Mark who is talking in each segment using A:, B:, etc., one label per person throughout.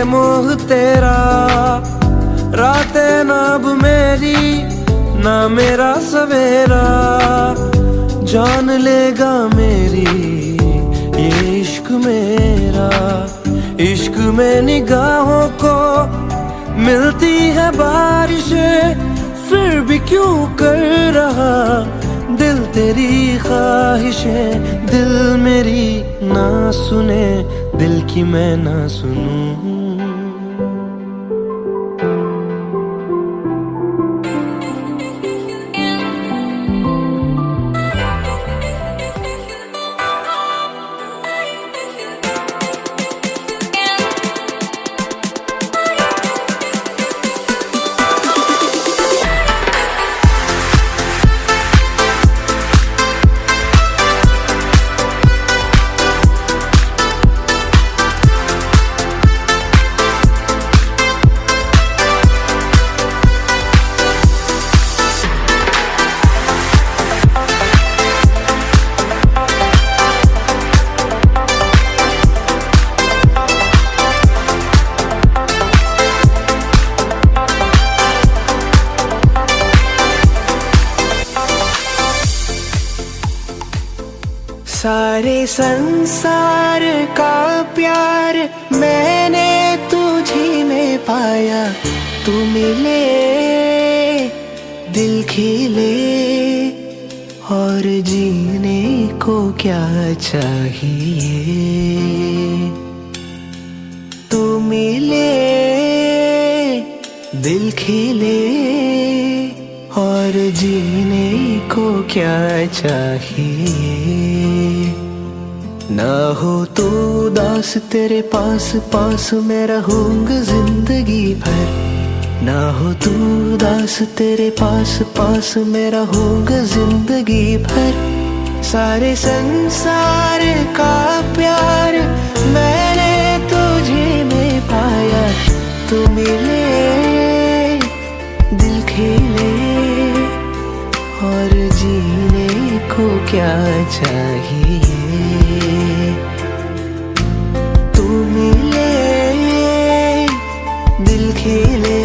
A: मोह तेरा, रातें ना अब मेरी ना मेरा सवेरा, जान लेगा मेरी ये इश्क मेरा। इश्क में निगाहों को मिलती है बारिशें, फिर भी क्यों कर रहा दिल तेरी ख्वाहिशें। दिल मेरी ना सुने, दिल की मैं ना सुनूं।
B: सारे संसार का प्यार मैंने तुझी में पाया, तू मिले दिल खिले और जीने को क्या चाहिए। तू मिले दिल खिले और जीने को क्या चाहिए। ना हो तू उदास तेरे पास पास मैं रहूंगा जिंदगी भर। ना हो तू उदास तेरे पास पास मैं रहूंगा जिंदगी भर। सारे संसार का प्यार मैंने तुझे में पाया, तू मिले दिल खिले और जीने को क्या चाहिए। तू मिले दिल खिले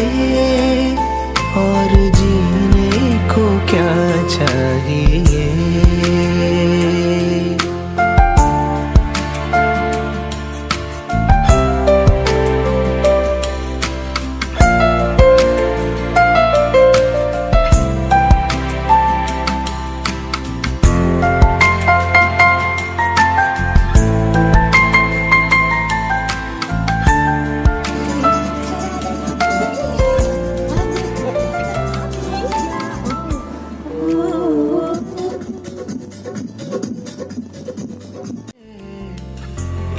B: और जीने को क्या चाहिए।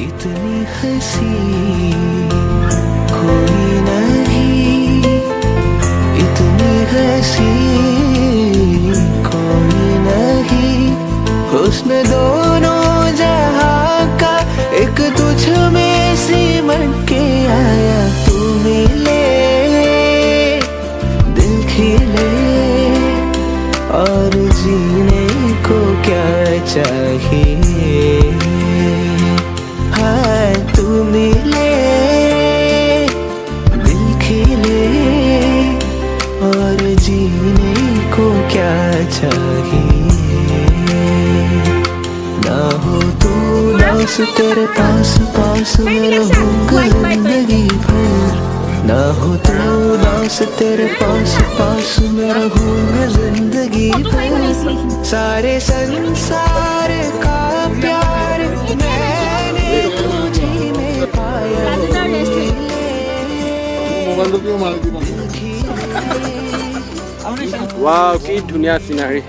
B: इतनी हंसी कोई नहीं, इतनी हंसी कोई नहीं। हुस्न दोनों जहां का एक तुझ में सिमट के आया। तू मिले दिल खिले और जीने को क्या चाहिए। तू मिले दिल खिले और जीने को क्या चाहिए। ना हो तू उदास तेरे पास पास मैं रहूंगा जिंदगी भर। ना हो तू उदास तेरे पास पास मैं रहूंगा जिंदगी भर। सारे संसार का प्यार मैंने तुझे में पाया।
C: वाव की धुनिया सिनारी।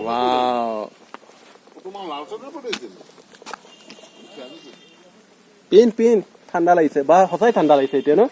C: वाव পিন ঠাণ্ডা লাগিছে বা সঁচাই ঠাণ্ডা লাগিছে এতিয়া ন।